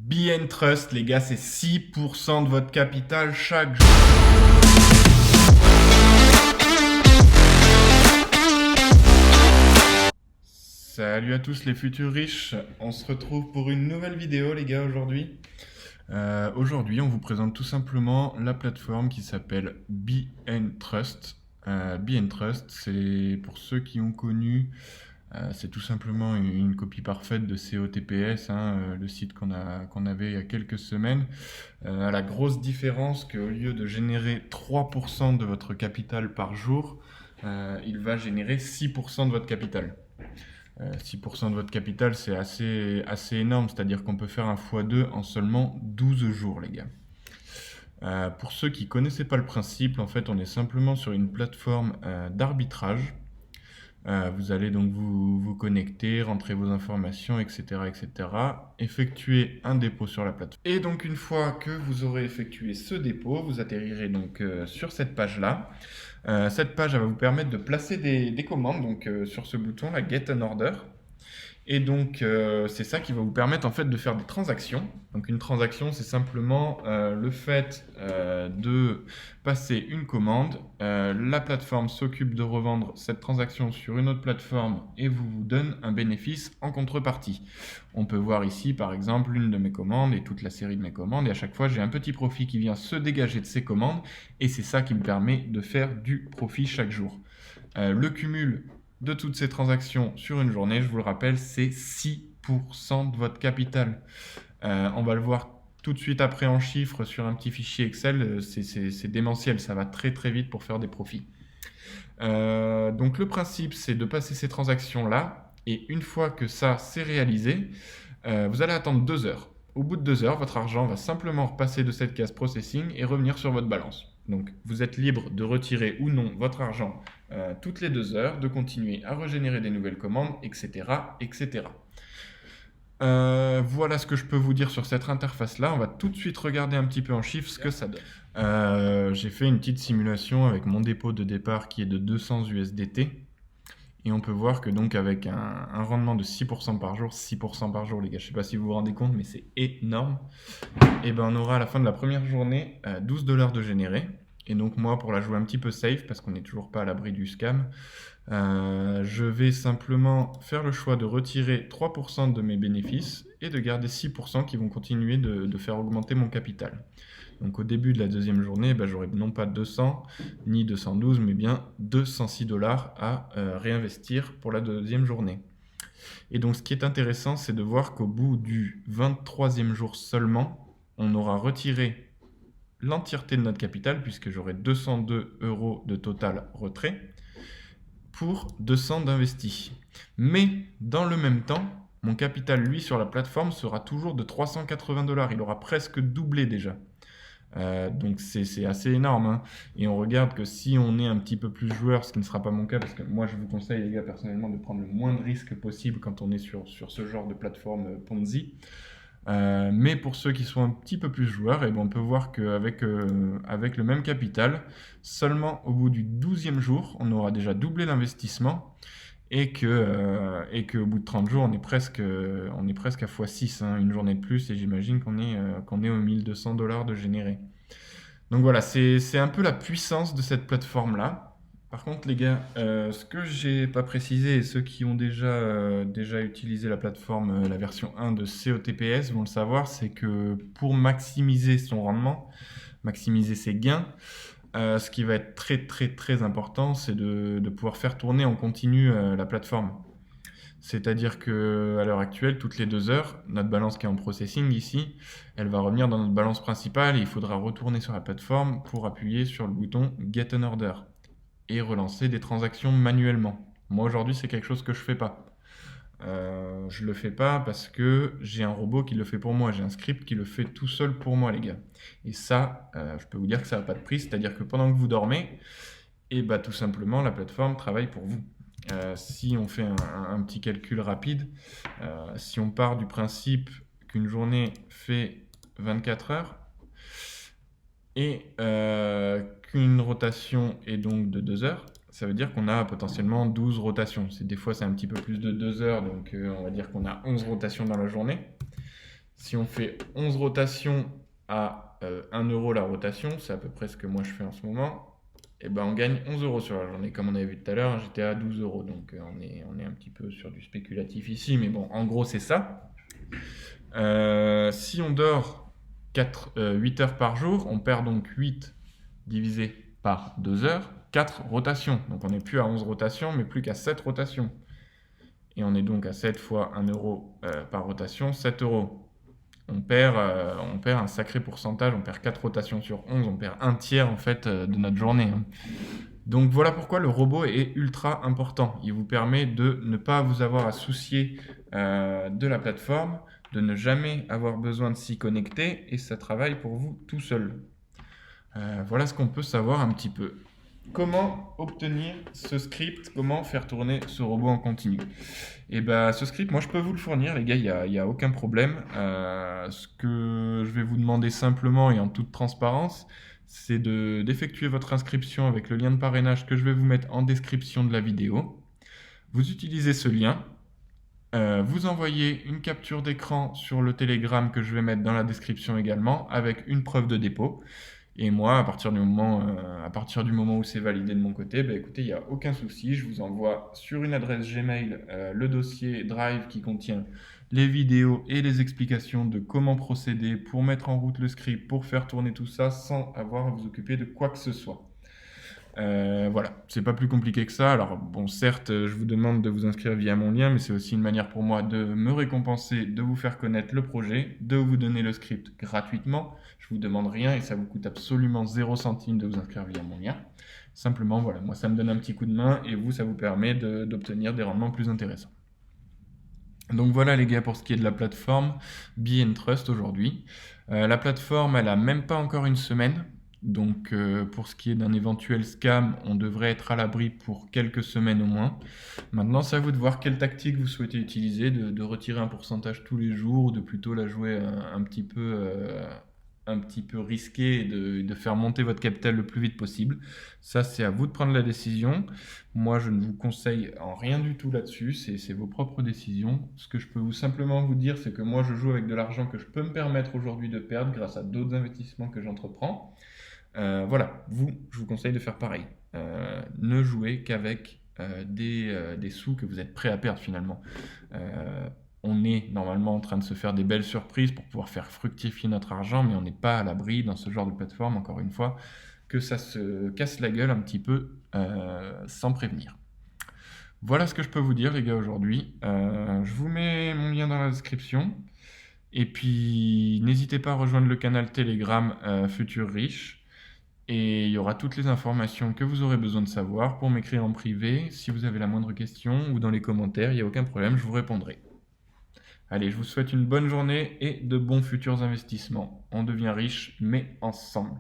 BNTrust, les gars, c'est 6% de votre capital chaque jour. Salut à tous les futurs riches, on se retrouve pour une nouvelle vidéo les gars aujourd'hui. Aujourd'hui on vous présente tout simplement la plateforme qui s'appelle BNTrust. BNTrust, c'est pour ceux qui ont connu, c'est tout simplement une copie parfaite de COTPS, le site qu'on avait il y a quelques semaines. La grosse différence qu'au lieu de générer 3% de votre capital par jour, il va générer 6% de votre capital. 6% de votre capital, c'est assez énorme, c'est-à-dire qu'on peut faire un x2 en seulement 12 jours, les gars. Pour ceux qui ne connaissaient pas le principe, en fait, on est simplement sur une plateforme d'arbitrage. Vous allez donc vous connecter, rentrer vos informations, etc., etc., effectuer un dépôt sur la plateforme. Et donc, une fois que vous aurez effectué ce dépôt, vous atterrirez donc sur cette page-là. Cette page elle va vous permettre de placer des commandes donc, sur ce bouton, la Get an Order. Et donc, c'est ça qui va vous permettre en fait de faire des transactions. Donc, une transaction, c'est simplement le fait de passer une commande. La plateforme s'occupe de revendre cette transaction sur une autre plateforme et vous donne un bénéfice en contrepartie. On peut voir ici, par exemple, l'une de mes commandes et toute la série de mes commandes. Et à chaque fois, j'ai un petit profit qui vient se dégager de ces commandes. Et c'est ça qui me permet de faire du profit chaque jour. Le cumul de toutes ces transactions sur une journée, je vous le rappelle, c'est 6% de votre capital. On va le voir tout de suite après en chiffres sur un petit fichier Excel, c'est démentiel, ça va très très vite pour faire des profits. Donc le principe, c'est de passer ces transactions-là, et une fois que ça c'est réalisé, vous allez attendre 2 heures. Au bout de 2 heures, votre argent va simplement repasser de cette case processing et revenir sur votre balance. Donc, vous êtes libre de retirer ou non votre argent toutes les 2 heures, de continuer à régénérer des nouvelles commandes, etc., etc. Voilà ce que je peux vous dire sur cette interface-là. On va tout de suite regarder un petit peu en chiffres ce que ça donne. J'ai fait une petite simulation avec mon dépôt de départ qui est de 200 USDT. Et on peut voir que donc avec un rendement de 6% par jour, 6% par jour les gars, je ne sais pas si vous vous rendez compte, mais c'est énorme. Et ben on aura à la fin de la première journée 12 $ de générés. Et donc moi, pour la jouer un petit peu safe, parce qu'on n'est toujours pas à l'abri du scam, je vais simplement faire le choix de retirer 3% de mes bénéfices et de garder 6% qui vont continuer de faire augmenter mon capital. Donc au début de la deuxième journée, j'aurai non pas 200 ni 212, mais bien 206 $ à réinvestir pour la deuxième journée. Et donc ce qui est intéressant, c'est de voir qu'au bout du 23e jour seulement, on aura retiré l'entièreté de notre capital, puisque j'aurai 202 € de total retrait, pour 200 d'investis. Mais dans le même temps, mon capital, lui, sur la plateforme, sera toujours de 380 $. Il aura presque doublé déjà. Donc c'est assez énorme, Et on regarde que si on est un petit peu plus joueur, ce qui ne sera pas mon cas, parce que moi je vous conseille les gars personnellement de prendre le moins de risques possible quand on est sur ce genre de plateforme Ponzi. Mais pour ceux qui sont un petit peu plus joueurs, on peut voir qu'avec le même capital, seulement au bout du 12e jour, on aura déjà doublé l'investissement et qu'au bout de 30 jours, on est presque à x6, une journée de plus, et j'imagine qu'on est aux 1200 $ de généré. Donc voilà, c'est un peu la puissance de cette plateforme-là. Par contre, les gars, ce que j'ai pas précisé, et ceux qui ont déjà utilisé la plateforme, la version 1 de COTPS vont le savoir, c'est que pour maximiser son rendement, maximiser ses gains, ce qui va être très très très important, c'est de pouvoir faire tourner en continu la plateforme. C'est-à-dire qu'à l'heure actuelle, toutes les 2 heures, notre balance qui est en processing ici, elle va revenir dans notre balance principale et il faudra retourner sur la plateforme pour appuyer sur le bouton Get an Order et relancer des transactions manuellement. Moi aujourd'hui, c'est quelque chose que je ne fais pas. Je le fais pas parce que j'ai un robot qui le fait pour moi, j'ai un script qui le fait tout seul pour moi les gars. Et ça, je peux vous dire que ça n'a pas de prix, c'est-à-dire que pendant que vous dormez, tout simplement la plateforme travaille pour vous. Si on fait un petit calcul rapide, si on part du principe qu'une journée fait 24 heures et qu'une rotation est donc de 2 heures, ça veut dire qu'on a potentiellement 12 rotations. Des fois, c'est un petit peu plus de 2 heures, donc on va dire qu'on a 11 rotations dans la journée. Si on fait 11 rotations à 1 euro la rotation, c'est à peu près ce que moi je fais en ce moment, et ben on gagne 11 euros sur la journée. Comme on avait vu tout à l'heure, j'étais à 12 euros, donc on est un petit peu sur du spéculatif ici, mais bon, en gros c'est ça. Si on dort 8 heures par jour, on perd donc 8 divisé par 2 heures, 4 rotations. Donc on n'est plus à 11 rotations, mais plus qu'à 7 rotations. Et on est donc à 7 fois 1 euro par rotation, 7 euros. On perd un sacré pourcentage, on perd 4 rotations sur 11, on perd un tiers en fait de notre journée. Donc voilà pourquoi le robot est ultra important. Il vous permet de ne pas vous avoir à soucier de la plateforme, de ne jamais avoir besoin de s'y connecter et ça travaille pour vous tout seul. Voilà ce qu'on peut savoir un petit peu. Comment obtenir ce script? Comment faire tourner ce robot en continu? Et bah, ce script, moi je peux vous le fournir, les gars, il y a aucun problème. Ce que je vais vous demander simplement et en toute transparence, c'est d'effectuer votre inscription avec le lien de parrainage que je vais vous mettre en description de la vidéo. Vous utilisez ce lien, vous envoyez une capture d'écran sur le Telegram que je vais mettre dans la description également avec une preuve de dépôt. Et moi, à partir du moment où c'est validé de mon côté, bah, écoutez, il n'y a aucun souci. Je vous envoie sur une adresse Gmail le dossier Drive qui contient les vidéos et les explications de comment procéder pour mettre en route le script, pour faire tourner tout ça sans avoir à vous occuper de quoi que ce soit. Voilà, c'est pas plus compliqué que ça. Alors bon, certes, je vous demande de vous inscrire via mon lien, mais c'est aussi une manière pour moi de me récompenser, de vous faire connaître le projet, de vous donner le script gratuitement. Je vous demande rien et ça vous coûte absolument 0 centime de vous inscrire via mon lien. Simplement, voilà, moi ça me donne un petit coup de main et vous, ça vous permet d'obtenir des rendements plus intéressants. Donc voilà les gars pour ce qui est de la plateforme Be & Trust aujourd'hui. La plateforme, elle a même pas encore une semaine. Donc pour ce qui est d'un éventuel scam, on devrait être à l'abri pour quelques semaines au moins. Maintenant, c'est à vous de voir quelle tactique vous souhaitez utiliser, de retirer un pourcentage tous les jours ou de plutôt la jouer un petit peu risqué et de faire monter votre capital le plus vite possible. Ça, c'est à vous de prendre la décision. Moi, je ne vous conseille en rien du tout là-dessus. C'est vos propres décisions. Ce que je peux simplement vous dire, c'est que moi, je joue avec de l'argent que je peux me permettre aujourd'hui de perdre grâce à d'autres investissements que j'entreprends. Voilà, je vous conseille de faire pareil. Ne jouez qu'avec des sous que vous êtes prêt à perdre finalement. On est normalement en train de se faire des belles surprises pour pouvoir faire fructifier notre argent, mais on n'est pas à l'abri dans ce genre de plateforme, encore une fois, que ça se casse la gueule un petit peu sans prévenir. Voilà ce que je peux vous dire les gars aujourd'hui. Je vous mets mon lien dans la description. Et puis n'hésitez pas à rejoindre le canal Telegram Futur Riche. Et il y aura toutes les informations que vous aurez besoin de savoir pour m'écrire en privé. Si vous avez la moindre question ou dans les commentaires, il n'y a aucun problème, je vous répondrai. Allez, je vous souhaite une bonne journée et de bons futurs investissements. On devient riche, mais ensemble.